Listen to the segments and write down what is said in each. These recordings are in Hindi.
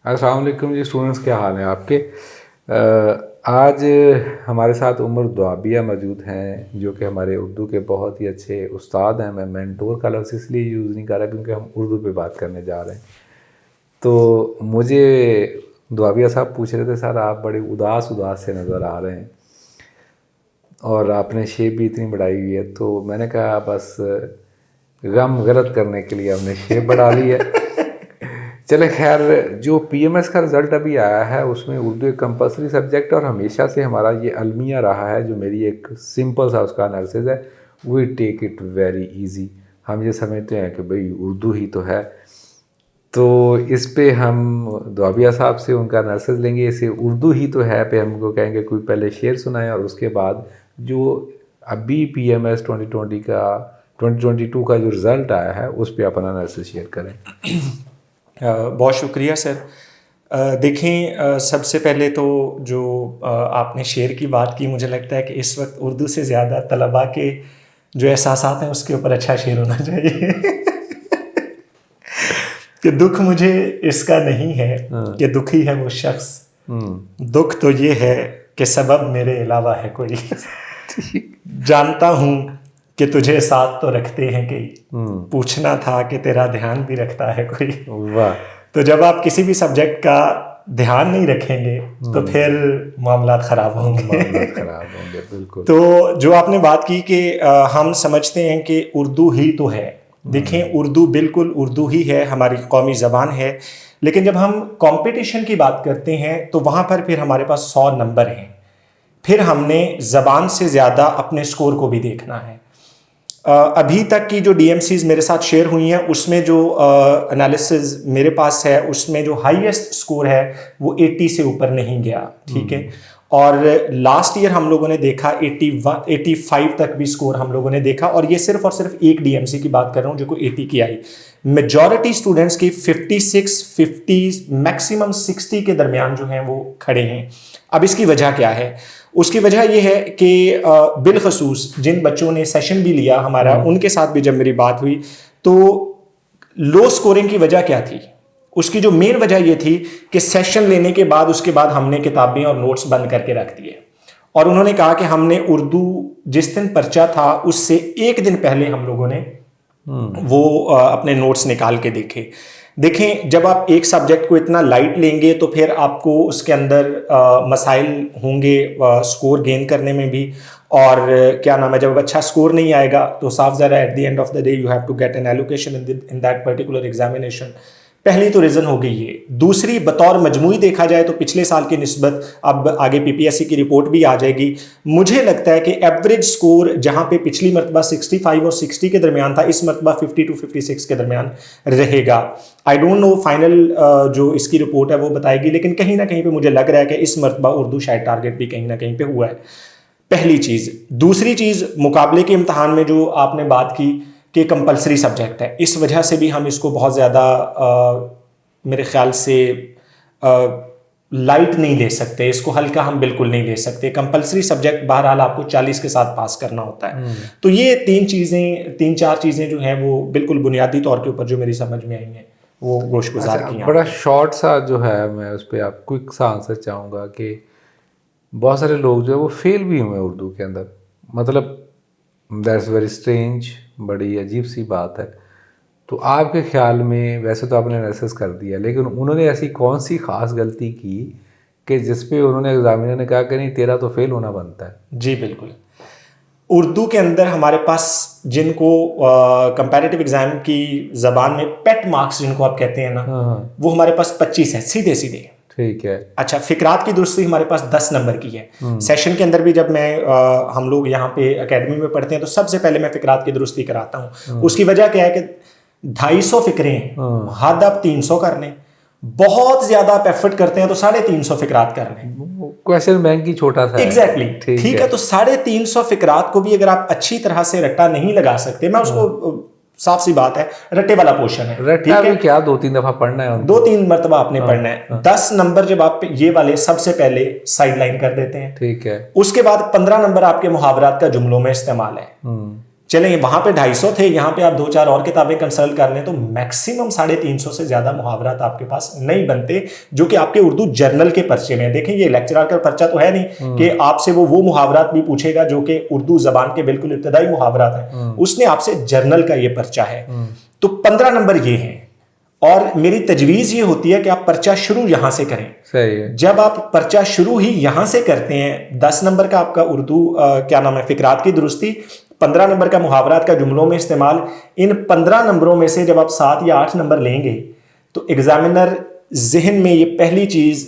अस्सलाम वालेकुम जी स्टूडेंट्स, क्या हाल है आपके। आज हमारे साथ उमर दुआबिया मौजूद हैं जो कि हमारे उर्दू के बहुत ही अच्छे उस्ताद हैं। मैं मेंटोर का लफ्ज़ इसलिए यूज़ नहीं कर रहा क्योंकि हम उर्दू पे बात करने जा रहे हैं। तो मुझे दुआबिया साहब पूछ रहे थे, सर आप बड़े उदास उदास से नज़र आ रहे हैं और आपने शेप भी इतनी बढ़ाई हुई है। तो मैंने कहा बस गम गलत करने के लिए हमने शेप बढ़ा ली है। चले खैर, जो पीएमएस का रिज़ल्ट अभी आया है उसमें उर्दू एक कंपलसरी सब्जेक्ट है और हमेशा से हमारा ये अलमिया रहा है। जो मेरी एक सिंपल सा उसका एनालिसिस है, we take it very easy. हम ये समझते हैं कि भाई उर्दू ही तो है। तो इस पे हम दुआबिया साहब से उनका एनालिसिस लेंगे। इसे उर्दू ही तो है पे हमको कहेंगे कोई पहले शेर सुनाए और उसके बाद जो अभी पीएमएस 2022 का जो रिज़ल्ट आया है उस पर अपना एनालिसिस शेयर करें। बहुत शुक्रिया सर। देखें, सबसे पहले तो जो आपने शेर की बात की, मुझे लगता है कि इस वक्त उर्दू से ज़्यादा तलबा के जो एहसासात हैं उसके ऊपर अच्छा शेर होना चाहिए। कि दुख मुझे इसका नहीं है कि दुखी है वो शख्स, दुख तो ये है कि सबब मेरे अलावा है कोई। जानता हूँ कि तुझे साथ तो रखते हैं कई, पूछना था कि तेरा ध्यान भी रखता है कोई। वाह। तो जब आप किसी भी सब्जेक्ट का ध्यान नहीं रखेंगे तो फिर मामला खराब होंगे। बिल्कुल। तो जो आपने बात की कि हम समझते हैं कि उर्दू ही तो है। देखें, उर्दू बिल्कुल उर्दू ही है, हमारी कौमी ज़बान है। लेकिन जब हम कंपटीशन की बात करते हैं तो वहाँ पर फिर हमारे पास 100 नंबर हैं। फिर हमने ज़बान से ज़्यादा अपने स्कोर को भी देखना है। अभी तक की जो डीएमसीज मेरे साथ शेयर हुई हैं उसमें जो एनालिसिस मेरे पास है उसमें जो हाईएस्ट स्कोर है वो 80 से ऊपर नहीं गया। ठीक है। और लास्ट ईयर हम लोगों ने देखा 85 तक भी स्कोर हम लोगों ने देखा, और ये सिर्फ और सिर्फ एक डीएमसी की बात कर रहा हूँ जो को 80 की आई। मेजॉरिटी स्टूडेंट्स की 56, 50, मैक्सिमम 60 के दरमियान जो हैं वो खड़े हैं। अब इसकी वजह क्या है? उसकी वजह यह है कि बिलखसूस जिन बच्चों ने सेशन भी लिया हमारा, उनके साथ भी जब मेरी बात हुई तो लो स्कोरिंग की वजह क्या थी? उसकी जो मेन वजह यह थी कि सेशन लेने के बाद उसके बाद हमने किताबें और नोट्स बंद करके रख दिए, और उन्होंने कहा कि हमने उर्दू जिस दिन पर्चा था उससे एक दिन पहले हम लोगों ने वो अपने नोट्स निकाल के देखें। जब आप एक सब्जेक्ट को इतना लाइट लेंगे तो फिर आपको उसके अंदर मसाइल होंगे स्कोर गेन करने में भी। और क्या नाम है, जब अच्छा स्कोर नहीं आएगा तो साफ ज़रा at the end of the day you have to get an allocation in that particular examination. पहली तो रीज़न हो गई ये। दूसरी, बतौर मजमूई देखा जाए तो पिछले साल की निस्बत अब आगे पीपीएससी की रिपोर्ट भी आ जाएगी। मुझे लगता है कि एवरेज स्कोर जहां पे पिछली मरतबा 65 और 60 के दरमियान था, इस मरतबा 50 to 56 के दरमियान रहेगा। आई डोंट नो फाइनल जो इसकी रिपोर्ट है वो बताएगी, लेकिन कहीं ना कहीं पे मुझे लग रहा है कि इस मरतबा उर्दू शायद टारगेट भी कहीं ना कहीं पे हुआ है। पहली चीज़। दूसरी चीज़, मुकाबले के इम्तहान में जो आपने बात की कि कंपलसरी सब्जेक्ट है, इस वजह से भी हम इसको बहुत ज़्यादा मेरे ख्याल से लाइट नहीं ले सकते, इसको हल्का हम बिल्कुल नहीं ले सकते। कंपलसरी सब्जेक्ट बहरहाल आपको 40 के साथ पास करना होता है। तो ये तीन चार चीज़ें जो हैं वो बिल्कुल बुनियादी तौर के ऊपर जो मेरी समझ में आई हैं वो गोशगुजार की। बड़ा शॉर्ट सा जो है, मैं उस पर आप क्विक सा आंसर चाहूँगा कि बहुत सारे लोग जो है वो फेल भी हुए उर्दू के अंदर। मतलब दैट्स वेरी स्ट्रेंज, बड़ी अजीब सी बात है। तो आपके ख्याल में, वैसे तो आपने एनालिसिस कर दिया, लेकिन उन्होंने ऐसी कौन सी ख़ास गलती की कि जिस पे उन्होंने एग्जामिनर ने कहा कि नहीं तेरा तो फेल होना बनता है? जी बिल्कुल। उर्दू के अंदर हमारे पास जिनको कंपैरेटिव एग्जाम की ज़बान में पेट मार्क्स जिनको आप कहते हैं ना, वो हमारे पास 25 है सीधे सीधे। ठीक है। अच्छा, फिकरात की दुरुस्ती हमारे पास 10 नंबर की है। सेशन के अंदर भी जब मैं हम लोग यहाँ पे एकेडमी में पढ़ते हैं तो सबसे पहले मैं फिकरात की दुरुस्ती कराता हूँ। उसकी वजह क्या है कि 250 फिक्रे हैं, हद आप 300 कर लें। बहुत ज्यादा आप एफर्ट करते हैं तो 350 फिकरात कर लें। क्वेश्चन बैंक ही छोटा सा है। एग्जैक्टली। ठीक है, तो 350 फिकरात को भी अगर आप अच्छी तरह से रट्टा नहीं लगा सकते, मैं उसको साफ सी बात है रट्टे वाला पोर्शन है। रट्टा भी क्या 2-3 दफा पढ़ना है, 2-3 मरतबा आपने पढ़ना है। 10 नंबर जब आप ये वाले सबसे पहले साइड लाइन कर देते हैं, ठीक है, उसके बाद 15 नंबर आपके मुहावरात का जुमलों में इस्तेमाल है। चलें वहाँ पे 250 थे, यहाँ पे आप 2-4 और किताबें कंसल्ट कर लें तो मैक्सिमम 350 से ज़्यादा मुहावरात आपके पास नहीं बनते जो कि आपके उर्दू जर्नल के पर्चे में है। देखें ये लेक्चरर का पर्चा तो है नहीं कि आपसे वो मुहावरात भी पूछेगा जो कि उर्दू ज़बान के बिल्कुल इब्तदाई मुहावरात हैं, उसने आपसे जर्नल का ये पर्चा है। तो 15 नंबर ये हैं और मेरी तजवीज़ ये होती है कि आप पर्चा शुरू यहां से करें। सही है। जब आप पर्चा शुरू ही यहां से करते हैं, 10 नंबर का आपका उर्दू क्या नाम है फिकरात की दुरुस्ती, 15 नंबर का मुहावरात का जुमलों में इस्तेमाल, इन 15 नंबरों में से जब आप 7 या 8 नंबर लेंगे तो एग्जामिनर जहन में ये पहली चीज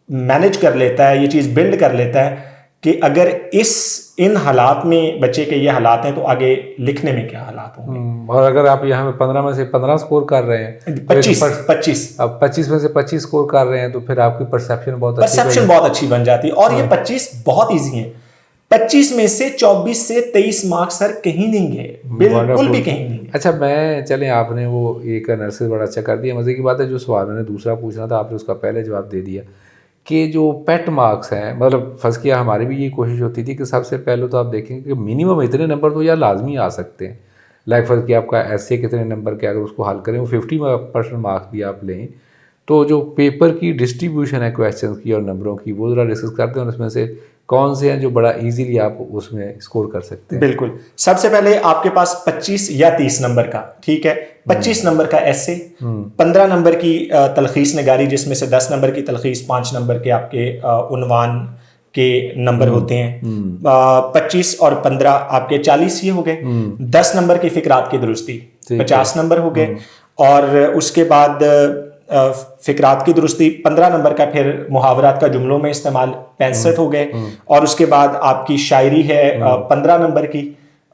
मैनेज कर लेता है, ये चीज बिल्ड कर लेता है कि अगर इन हालात में बच्चे के ये हालात हैं तो आगे लिखने में क्या हालात होंगे। और अगर आप यहाँ पे 15 में से 15 स्कोर कर रहे हैं, 25 अब 25 में से 25 स्कोर कर रहे हैं तो फिर आपकी परसेप्शन बहुत अच्छी बन जाती है। और ये 25 बहुत ईजी है। 25 में से 24 से 23 मार्क्स सर कहीं नहीं गए, बिल्कुल भी कहीं नहीं। अच्छा, मैं चलें आपने वो एक एनालिसिस बड़ा अच्छा कर दिया। मजे की बात है, जो सवाल मैंने दूसरा पूछना था आपने उसका पहले जवाब दे दिया कि जो पेट मार्क्स हैं, मतलब फर्स्ट किया हमारी भी ये कोशिश होती थी कि सबसे पहले तो आप देखेंगे कि मिनिमम इतने नंबर तो यार लाजमी आ सकते हैं। लाइक फर्स्ट किया आपका ऐसे कितने नंबर के, अगर उसको हल करें वो 50% मार्क्स भी आप लें तो जो पेपर की डिस्ट्रीब्यूशन है क्वेश्चन की और नंबरों की वो ज़रा डिस्कस करते हैं और उसमें से कौन से हैं जो बड़ा इजीली आप उसमें स्कोर कर सकते हैं। बिल्कुल, सबसे पहले आपके पास 25 या 30 नंबर का, ठीक है, 25 नंबर का ऐसे, 15 नंबर की तलखीस नगारी जिसमें से 10 नंबर की तलखीस, 5 नंबर के आपके उन्वान के नंबर होते हैं। 25 और 15 आपके 40 ये हो गए। 10 नंबर की फिकरात की दुरुस्ती 50 नंबर हो गए। और उसके बाद फिकरात की दुरुस्ती 15 नंबर का, फिर मुहावरात का जुमलों में इस्तेमाल 65 हो गए। और उसके बाद आपकी शायरी है 15 नंबर की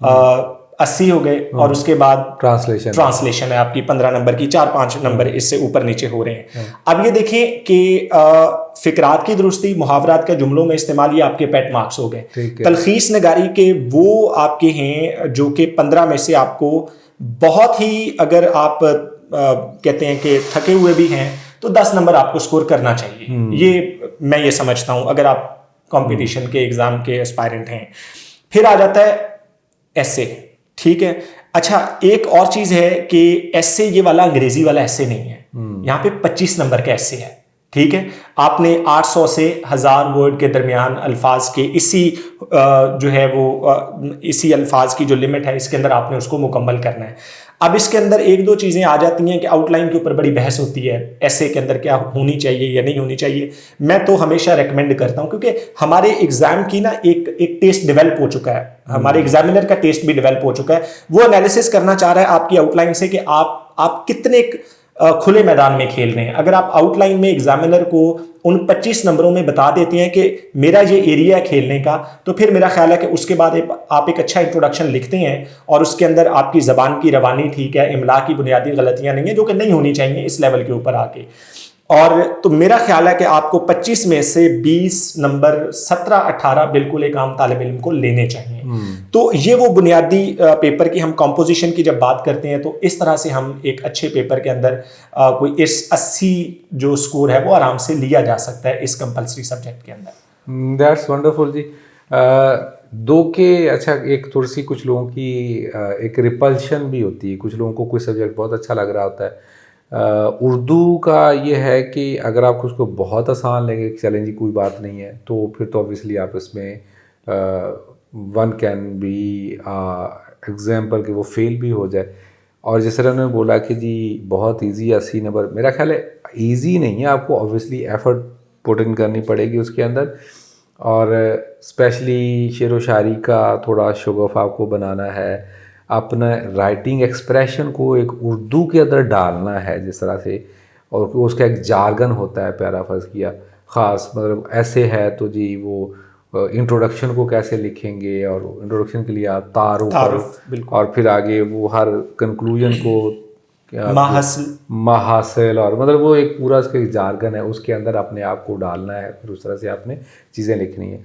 80 हो गए। और उसके बाद ट्रांसलेशन है आपकी 15 नंबर की, 4-5 नंबर इससे ऊपर नीचे हो रहे हैं। अब ये देखें कि फिकरात की दुरुस्ती, मुहावरात का जुमलों में इस्तेमाल, ये आपके पेट मार्क्स हो गए। तलखीस नगारी के वो आपके हैं जो कि 15 में से आपको बहुत ही, अगर आप कहते हैं कि थके हुए भी हैं तो 10 नंबर आपको स्कोर करना चाहिए। ये मैं ये समझता हूं अगर आप कंपटीशन के एग्जाम के एस्पायरेंट हैं। फिर आ जाता है ऐसे, ठीक है। अच्छा, एक और चीज है कि ऐसे ये वाला अंग्रेजी वाला ऐसे नहीं है, यहाँ पे 25 नंबर का ऐसे है, ठीक है। आपने 800 से 1000 वर्ड के दरमियान अल्फाज के इसी जो है वो इसी अल्फाज की जो लिमिट है इसके अंदर आपने उसको मुकम्मल करना है। अब इसके अंदर 1-2 चीज़ें आ जाती हैं कि आउटलाइन के ऊपर बड़ी बहस होती है, ऐसे के अंदर क्या होनी चाहिए या नहीं होनी चाहिए। मैं तो हमेशा रेकमेंड करता हूं क्योंकि हमारे एग्जाम की ना एक टेस्ट डेवलप हो चुका है, हमारे एग्जामिनर का टेस्ट भी डेवलप हो चुका है। वो एनालिसिस करना चाह रहा है आपकी आउटलाइन से कि आप कितने खुले मैदान में खेल रहे हैं। अगर आप आउटलाइन में एग्जामिनर को उन 25 नंबरों में बता देते हैं कि मेरा ये एरिया है खेलने का, तो फिर मेरा ख्याल है कि उसके बाद आप एक अच्छा इंट्रोडक्शन लिखते हैं और उसके अंदर आपकी ज़बान की रवानी ठीक है, इमला की बुनियादी गलतियां नहीं है जो कि नहीं होनी चाहिए इस लेवल के ऊपर आके। और तो मेरा ख्याल है कि आपको 25 में से 20 नंबर 17-18 बिल्कुल एक आम तालिब इल्म को लेने चाहिए। तो ये वो बुनियादी पेपर की हम कंपोजिशन की जब बात करते हैं तो इस तरह से हम एक अच्छे पेपर के अंदर कोई इस 80 जो स्कोर है वो आराम से लिया जा सकता है इस कंपल्सरी सब्जेक्ट के अंदर। दैट्स वंडरफुल जी। दो के अच्छा, एक थोड़ी सी कुछ लोगों की एक रिपल्शन भी होती है, कुछ लोगों को कोई सब्जेक्ट बहुत अच्छा लग रहा होता है। उर्दू का ये है कि अगर आप उसको बहुत आसान लेंगे, चलें जी कोई बात नहीं है, तो फिर तो ऑब्वियसली आप इसमें वन कैन बी एग्जाम्पल कि वो फेल भी हो जाए। और जिस तरह उन्होंने बोला कि जी बहुत इजी 80 नंबर, मेरा ख्याल है इजी नहीं है, आपको ऑब्वियसली एफर्ट पुट इन करनी पड़ेगी उसके अंदर। और स्पेशली शेर व शायरी का थोड़ा शगफ आपको बनाना है, अपना राइटिंग एक्सप्रेशन को एक उर्दू के अंदर डालना है जिस तरह से, और उसका एक जार्गन होता है प्यारा फर्ज किया ख़ास, मतलब ऐसे है तो जी वो इंट्रोडक्शन को कैसे लिखेंगे और इंट्रोडक्शन के लिए आप तारुफ और फिर आगे वो हर कंक्लूजन को माहासिल और मतलब वो एक पूरा उसका जार्गन है, उसके अंदर अपने आप को डालना है, फिर उस तरह से आपने चीज़ें लिखनी है।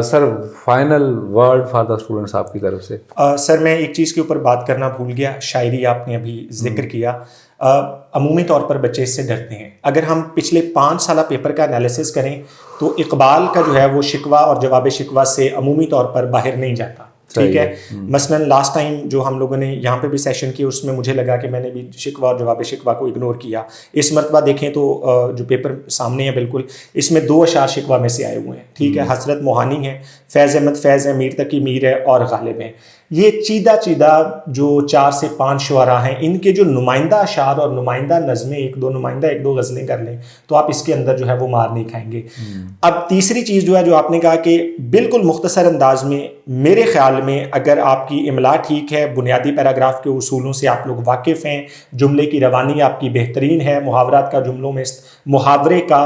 Sir final word for the students आपकी तरफ से। सर मैं एक चीज़ के ऊपर बात करना भूल गया, शायरी आपने अभी जिक्र किया। अमूमी तौर पर बच्चे इससे डरते हैं। अगर हम पिछले 5 साल पेपर का एनालिसिस करें तो इकबाल का जो है वो शिकवा और जवाब शिकवा से अमूमी तौर पर बाहर नहीं जाता। ठीक है। मसलन लास्ट टाइम जो हम लोगों ने यहाँ पे भी सेशन किया उसमें मुझे लगा कि मैंने भी शिकवा और जवाब शिकवा को इग्नोर किया। इस मरतबा देखें तो जो पेपर सामने है बिल्कुल, इसमें 2 अशार शिकवा में से आए हुए हैं। ठीक है, हसरत मोहानी है, फैज़ अहमद फैज़ है, मीर तकी मीर है और गालिब है। ये चीदा चीदा जो 4 से 5 शुअरा हैं, इनके जो नुमाइंदा अशार और नुमाइंदा नज़में, एक दो गज़लें कर लें तो आप इसके अंदर जो है वो मार नहीं खाएंगे। अब तीसरी चीज़ जो है, जो आपने कहा कि बिल्कुल मुख्तसर अंदाज में, मेरे ख्याल में अगर आपकी इमला ठीक है, बुनियादी पैराग्राफ के उसूलों से आप लोग वाकिफ़ हैं, जुमले की रवानी आपकी बेहतरीन है, मुहावरात का जुमलों में मुहावरे का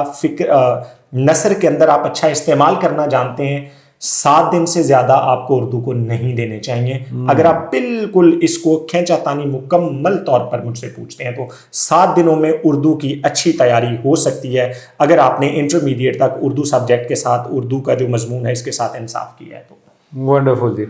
नसर के अंदर आप अच्छा इस्तेमाल करना जानते हैं, 7 दिन से ज़्यादा आपको उर्दू को नहीं देने चाहिए। अगर आप बिल्कुल इसको खींचातानी मुकम्मल तौर पर मुझसे पूछते हैं तो 7 दिनों में उर्दू की अच्छी तैयारी हो सकती है, अगर आपने इंटरमीडिएट तक उर्दू सब्जेक्ट के साथ, उर्दू का जो मजमून है इसके साथ इंसाफ किया है तो। वंडरफुल जी।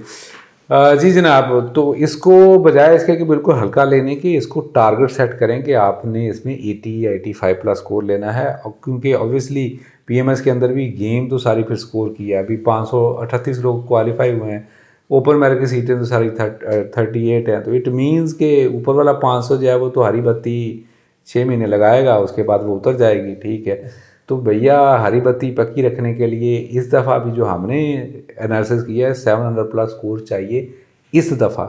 जी जनाब, तो इसको बजाय इसके कि बिल्कुल हल्का लेने की, इसको टारगेट सेट करें कि आपने इसमें 80 या 85 प्लस स्कोर लेना है। और क्योंकि ऑब्वियसली पीएमएस के अंदर भी गेम तो सारी फिर स्कोर की है, अभी 538 लोग क्वालिफाई हुए हैं, ओपन मेरिट की सीटें तो सारी 38 हैं, तो इट मीन्स के ऊपर वाला 500 जो है वो तो हरी बत्ती 6 महीने लगाएगा, उसके बाद वो उतर जाएगी। ठीक है, तो भैया हरी बत्ती पक्की रखने के लिए इस दफ़ा भी जो हमने एनालिसिस किया है 700 प्लस स्कोर चाहिए इस दफ़ा।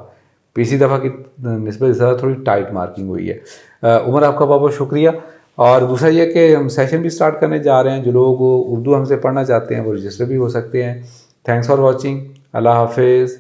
पिछली दफ़ा की निस्बत इस दफ़ा थोड़ी टाइट मार्किंग हुई है। उमर, आपका बहुत बहुत शुक्रिया। और दूसरा ये कि हम सेशन भी स्टार्ट करने जा रहे हैं, जो लोग उर्दू हमसे पढ़ना चाहते हैं वो रजिस्टर भी हो सकते हैं। Thanks for watching. अल्लाह हाफिज़।